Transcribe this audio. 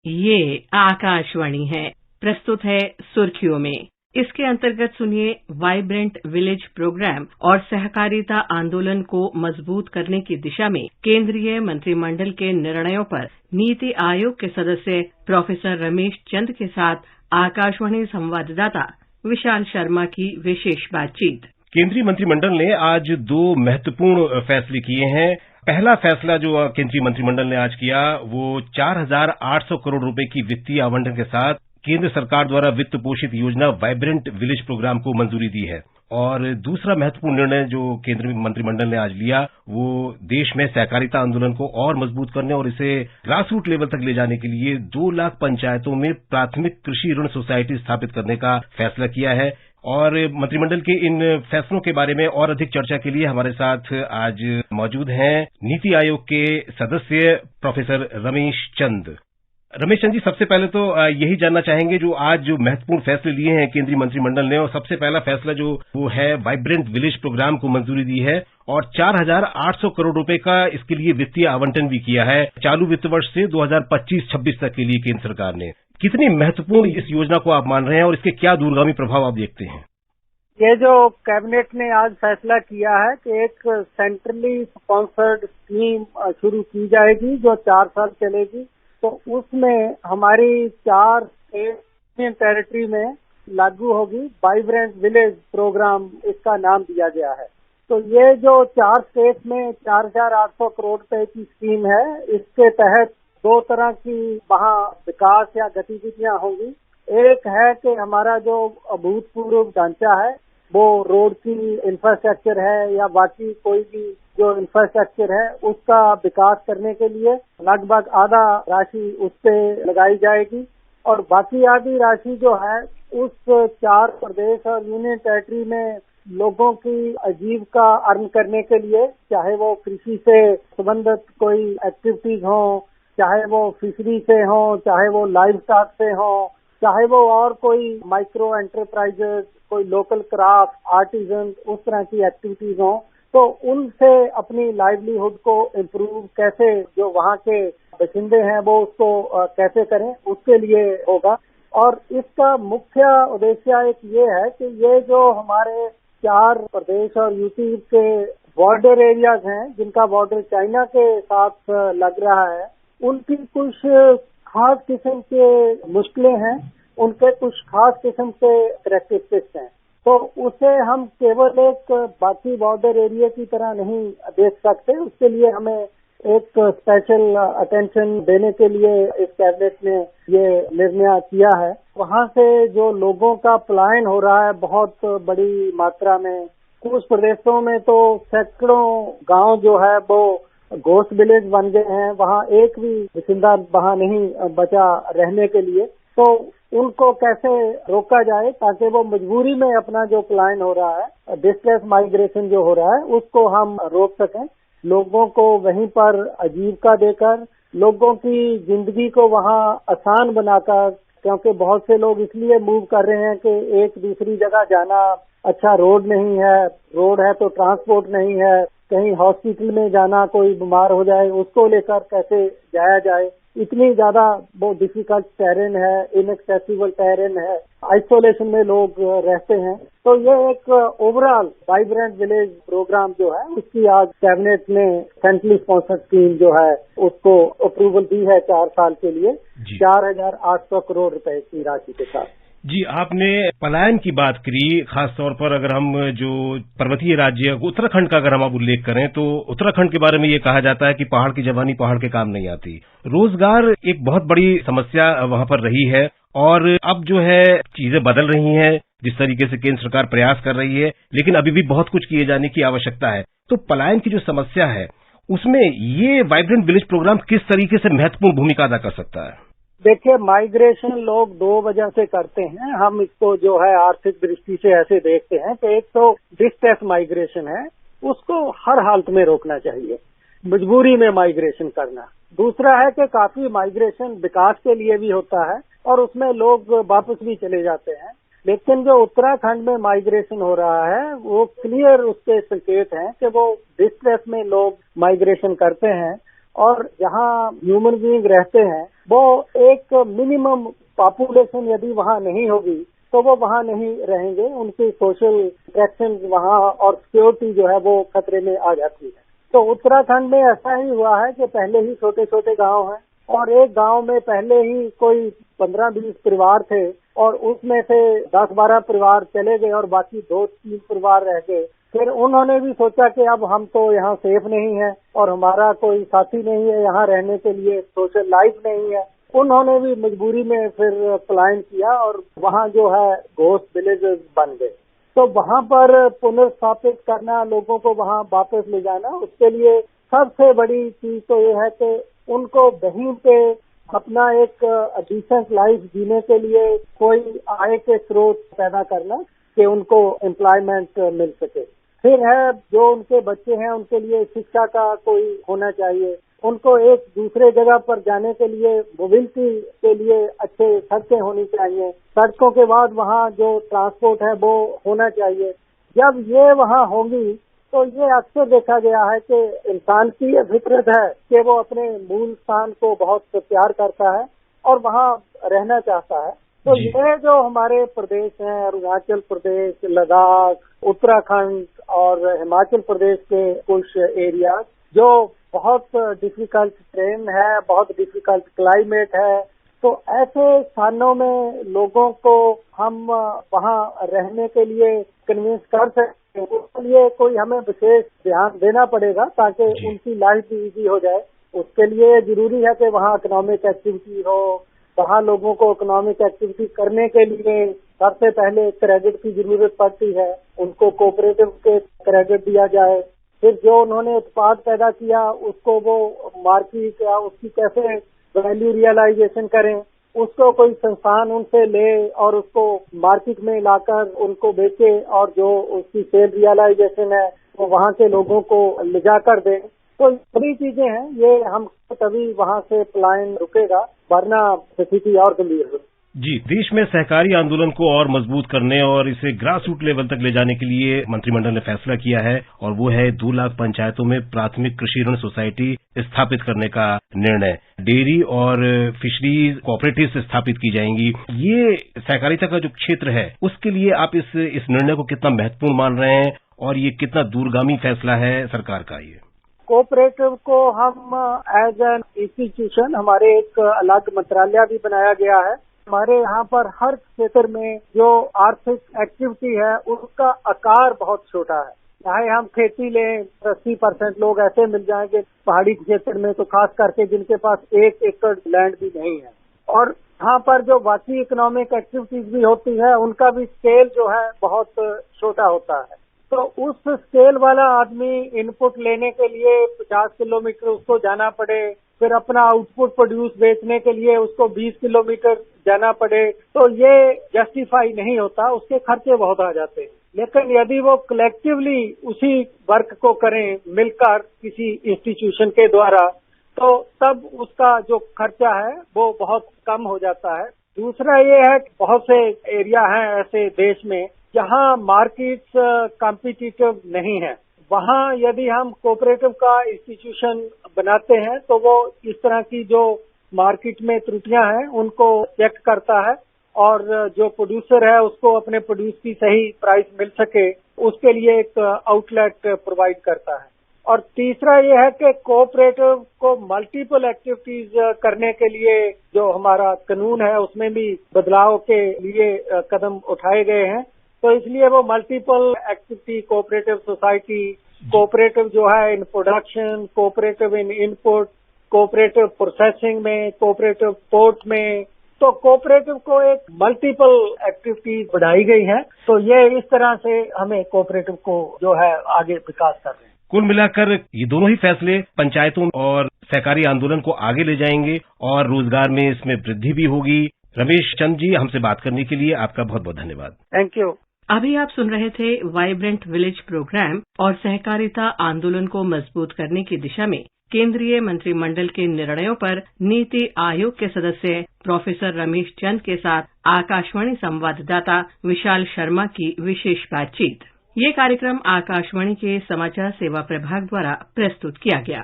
ये आकाशवाणी है। प्रस्तुत है सुर्खियों में। इसके अंतर्गत सुनिए वाइब्रेंट विलेज प्रोग्राम और सहकारिता आंदोलन को मजबूत करने की दिशा में केंद्रीय मंत्रिमंडल के निर्णयों पर नीति आयोग के सदस्य प्रोफेसर रमेश चंद के साथ आकाशवाणी संवाददाता विशाल शर्मा की विशेष बातचीत। केंद्रीय मंत्रिमंडल ने आज 2 महत्वपूर्ण फैसले किए हैं। पहला फैसला जो केंद्रीय मंत्रिमंडल ने आज किया वो 4,800 करोड़ रुपए की वित्तीय आवंटन के साथ केंद्र सरकार द्वारा वित्त पोषित योजना वाइब्रेंट विलेज प्रोग्राम को मंजूरी दी है। और दूसरा महत्वपूर्ण निर्णय जो केंद्रीय मंत्रिमंडल ने आज लिया वो देश में सहकारिता आंदोलन को और मजबूत करने और इसे ग्रास रूट लेवल तक ले जाने के लिए 2 लाख पंचायतों में प्राथमिक कृषि ऋण सोसाइटी स्थापित करने का फैसला किया है। और मंत्रिमंडल के इन फैसलों के बारे में और अधिक चर्चा के लिए हमारे साथ आज मौजूद हैं नीति आयोग के सदस्य प्रोफेसर रमेश चंद। रमेश चंद जी, सबसे पहले तो यही जानना चाहेंगे जो आज जो महत्वपूर्ण फैसले लिए हैं केंद्रीय मंत्रिमंडल ने, और सबसे पहला फैसला जो वो है वाइब्रेंट विलेज प्रोग्राम को मंजूरी दी है और 4,800 करोड़ रुपए का इसके लिए वित्तीय आवंटन भी किया है चालू वित्त वर्ष से 2025-26 तक के लिए केंद्र सरकार ने। कितनी महत्वपूर्ण इस योजना को आप मान रहे हैं और इसके क्या दूरगामी प्रभाव आप देखते हैं? ये जो कैबिनेट ने आज फैसला किया है कि एक सेंट्रली स्पॉन्सर्ड स्कीम शुरू की जाएगी जो 4 साल चलेगी, तो उसमें हमारी 4 यूनियन टेरिटरी में लागू होगी वाइब्रेंट विलेज प्रोग्राम, इसका नाम दिया गया है। तो ये जो 4 स्टेट में 4,800 करोड़ रुपए की स्कीम है, इसके तहत 2 तरह की वहाँ विकास या गतिविधियां होंगी। एक है कि हमारा जो अभूतपूर्व ढांचा है वो रोड की इंफ्रास्ट्रक्चर है या बाकी कोई भी जो इंफ्रास्ट्रक्चर है उसका विकास करने के लिए लगभग आधा राशि उस पे लगाई जाएगी और बाकी आधी राशि जो है उस 4 प्रदेश और यूनियन टेरिटरी में लोगों की आजीविका अर्न करने के लिए, चाहे वो कृषि से संबंधित कोई एक्टिविटीज हो, चाहे वो फिशरी से हो, चाहे वो लाइव स्टॉक से हो, चाहे वो और कोई माइक्रो एंटरप्राइजेस, कोई लोकल क्राफ्ट, आर्टिजन, उस तरह की एक्टिविटीज हो, तो उनसे अपनी लाइवलीहुड को इम्प्रूव कैसे जो वहाँ के बाशिंदे हैं वो उसको कैसे करें, उसके लिए होगा। और इसका मुख्य उद्देश्य एक ये है कि ये जो हमारे 4 प्रदेश और यूपी के बॉर्डर एरियाज हैं जिनका बॉर्डर चाइना के साथ लग रहा है, उनकी कुछ खास किस्म के मुश्किलें हैं, उनके कुछ खास किस्म के करैक्टरिस्टिक्स हैं। तो उसे हम केवल एक बाकी बॉर्डर एरिया की तरह नहीं देख सकते, उसके लिए हमें एक स्पेशल अटेंशन देने के लिए इस कैबिनेट ने ये निर्णय किया है। वहाँ से जो लोगों का पलायन हो रहा है बहुत बड़ी मात्रा में, कुछ प्रदेशों में तो सैकड़ों गांव जो है वो घोस्ट विलेज बन गए हैं, वहाँ एक भी बाशिंदा वहाँ नहीं बचा रहने के लिए। तो उनको कैसे रोका जाए ताकि वो मजबूरी में अपना जो पलायन हो रहा है, डिस्ट्रेस माइग्रेशन जो हो रहा है, उसको हम रोक सकें, लोगों को वहीं पर आजीविका देकर, लोगों की जिंदगी को वहाँ आसान बनाकर, क्योंकि बहुत से लोग इसलिए मूव कर रहे हैं कि एक दूसरी जगह जाना, अच्छा रोड नहीं है, रोड है तो ट्रांसपोर्ट नहीं है, कहीं हॉस्पिटल में जाना, कोई बीमार हो जाए उसको लेकर कैसे जाया जाए, इतनी ज्यादा वो डिफिकल्ट टेरेन है, इनएक्सेसिबल टेरेन है, आइसोलेशन में लोग रहते हैं। तो ये एक ओवरऑल वाइब्रेंट विलेज प्रोग्राम जो है उसकी आज कैबिनेट ने सेंट्रली स्पॉन्सर्ड स्कीम जो है उसको अप्रूवल दी है 4 साल के लिए 4,800 करोड़ रुपए की राशि के साथ। जी, आपने पलायन की बात करी, खासतौर पर अगर हम जो पर्वतीय राज्य उत्तराखंड का अगर हम आप उल्लेख करें तो उत्तराखंड के बारे में ये कहा जाता है कि पहाड़ की जवानी पहाड़ के काम नहीं आती। रोजगार एक बहुत बड़ी समस्या वहां पर रही है और अब जो है चीजें बदल रही हैं, जिस तरीके से केंद्र सरकार प्रयास कर रही है, लेकिन अभी भी बहुत कुछ किए जाने की आवश्यकता है। तो पलायन की जो समस्या है उसमें ये वाइब्रेंट विलेज प्रोग्राम किस तरीके से महत्वपूर्ण भूमिका अदा कर सकता है? देखिए, माइग्रेशन लोग 2 वजह से करते हैं। हम इसको जो है आर्थिक दृष्टि से ऐसे देखते हैं कि एक तो डिस्ट्रेस माइग्रेशन है, उसको हर हालत में रोकना चाहिए, मजबूरी में माइग्रेशन करना। दूसरा है कि काफी माइग्रेशन विकास के लिए भी होता है और उसमें लोग वापस भी चले जाते हैं। लेकिन जो उत्तराखंड में माइग्रेशन हो रहा है वो क्लियर उसके संकेत हैं कि वो डिस्ट्रेस में लोग माइग्रेशन करते हैं और जहाँ ह्यूमन बीइंग रहते हैं वो एक मिनिमम पॉपुलेशन यदि वहाँ नहीं होगी तो वो वहाँ नहीं रहेंगे, उनकी सोशल इंटरेक्शन वहाँ और सिक्योरिटी जो है वो खतरे में आ जाती है। तो उत्तराखंड में ऐसा ही हुआ है कि पहले ही छोटे छोटे गांव हैं और एक गांव में पहले ही कोई 15-20 परिवार थे और उसमें से 10-12 परिवार चले गए और बाकी 2-3 परिवार रह गए। फिर उन्होंने भी सोचा कि अब हम तो यहाँ सेफ नहीं है और हमारा कोई साथी नहीं है, यहाँ रहने के लिए सोशल लाइफ नहीं है। उन्होंने भी मजबूरी में फिर पलायन किया और वहाँ जो है घोस्ट विलेजेस बन गए। तो वहाँ पर पुनर्स्थापित करना, लोगों को वहाँ वापस ले जाना, उसके लिए सबसे बड़ी चीज तो ये है कि उनको वहीं पे अपना एक डिसेंट लाइफ जीने के लिए कोई आय के स्रोत पैदा करना कि उनको एम्प्लॉयमेंट मिल सके। फिर है जो उनके बच्चे हैं उनके लिए शिक्षा का कोई होना चाहिए, उनको एक दूसरे जगह पर जाने के लिए मोबिलिटी के लिए अच्छे सड़कें होनी चाहिए, सड़कों के बाद वहाँ जो ट्रांसपोर्ट है वो होना चाहिए। जब ये वहाँ होंगी तो ये अक्सर देखा गया है कि इंसान की फितरत है कि वो अपने मूल स्थान को बहुत प्यार करता है और वहाँ रहना चाहता है। तो ये जो हमारे प्रदेश हैं, अरुणाचल प्रदेश, लद्दाख, उत्तराखंड और हिमाचल प्रदेश के कुछ एरिया जो बहुत डिफिकल्ट ट्रेन है, बहुत डिफिकल्ट क्लाइमेट है, तो ऐसे स्थानों में लोगों को हम वहाँ रहने के लिए कन्विंस कर सकते हैं। उसके लिए कोई हमें विशेष ध्यान देना पड़ेगा ताकि उनकी लाइफ भी इजी हो जाए। उसके लिए जरूरी है कि वहाँ इकोनॉमिक एक्टिविटी हो, वहाँ लोगों को इकोनॉमिक एक्टिविटी करने के लिए सबसे पहले क्रेडिट की जरूरत पड़ती है, उनको कोऑपरेटिव के क्रेडिट दिया जाए। फिर जो उन्होंने उत्पाद पैदा किया उसको वो मार्केट या उसकी कैसे वैल्यू रियलाइजेशन करें, उसको कोई संस्थान उनसे ले और उसको मार्केट में लाकर उनको बेचे और जो उसकी सेल रियलाइजेशन है वो वहाँ के लोगों को ले जाकर दें। तो बड़ी चीजें हैं, ये हम तभी वहाँ से पलायन रुकेगा, वरना स्थिति और गंभीर होगी। जी, देश में सहकारी आंदोलन को और मजबूत करने और इसे ग्रास रूट लेवल तक ले जाने के लिए मंत्रिमंडल ने फैसला किया है और वो है 2 लाख पंचायतों में प्राथमिक कृषि ऋण सोसाइटी स्थापित करने का निर्णय। डेयरी और फिशरीज कोऑपरेटिव स्थापित की जाएंगी। ये सहकारिता का जो क्षेत्र है उसके लिए आप इस निर्णय को कितना महत्वपूर्ण मान रहे हैं और ये कितना दूरगामी फैसला है सरकार का? ये कोऑपरेटिव को हम एज एन इंस्टीट्यूशन हमारे एक अलग मंत्रालय भी बनाया गया है। हमारे यहाँ पर हर क्षेत्र में जो आर्थिक एक्टिविटी है उसका आकार बहुत छोटा है। चाहे हम खेती लें, 80% लोग ऐसे मिल जाएंगे पहाड़ी क्षेत्र में, तो खास करके जिनके पास 1 एकड़ लैंड भी नहीं है। और यहाँ पर जो बाकी इकोनॉमिक एक्टिविटीज भी होती है उनका भी स्केल जो है बहुत छोटा होता है। तो उस स्केल वाला आदमी इनपुट लेने के लिए 50 किलोमीटर उसको जाना पड़े, फिर अपना आउटपुट प्रोड्यूस बेचने के लिए उसको 20 किलोमीटर जाना पड़े, तो ये जस्टिफाई नहीं होता, उसके खर्चे बहुत आ जाते हैं। लेकिन यदि वो कलेक्टिवली उसी वर्क को करें मिलकर किसी इंस्टीट्यूशन के द्वारा, तो तब उसका जो खर्चा है वो बहुत कम हो जाता है। दूसरा ये है कि बहुत से एरिया हैं ऐसे देश में जहां मार्केट्स कॉम्पिटिटिव नहीं है, वहां यदि हम कोऑपरेटिव का इंस्टीट्यूशन बनाते हैं तो वो इस तरह की जो मार्केट में त्रुटियां हैं उनको चेक करता है और जो प्रोड्यूसर है उसको अपने प्रोड्यूस की सही प्राइस मिल सके उसके लिए एक आउटलेट प्रोवाइड करता है। और तीसरा ये है कि कोऑपरेटिव को मल्टीपल एक्टिविटीज करने के लिए जो हमारा कानून है उसमें भी बदलाव के लिए कदम उठाए गए हैं। तो इसलिए वो multiple activity cooperative society, cooperative जो है in production, cooperative in input, cooperative processing में, कोऑपरेटिव पोर्ट में, तो कोऑपरेटिव को एक मल्टीपल एक्टिविटीज बढ़ाई गई है। तो ये इस तरह से हमें कोऑपरेटिव को जो है आगे विकास कर रहे हैं। कुल मिलाकर ये दोनों ही फैसले पंचायतों और सहकारी आंदोलन को आगे ले जाएंगे और रोजगार में इसमें वृद्धि भी होगी। रमेश चंद जी, हमसे बात करने के लिए आपका बहुत बहुत धन्यवाद। Thank you. अभी आप सुन रहे थे वाइब्रेंट विलेज प्रोग्राम और सहकारिता आंदोलन को मजबूत करने की दिशा में केंद्रीय मंत्रिमंडल के निर्णयों पर नीति आयोग के सदस्य प्रोफेसर रमेश चंद के साथ आकाशवाणी संवाददाता विशाल शर्मा की विशेष बातचीत। ये कार्यक्रम आकाशवाणी के समाचार सेवा प्रभाग द्वारा प्रस्तुत किया गया।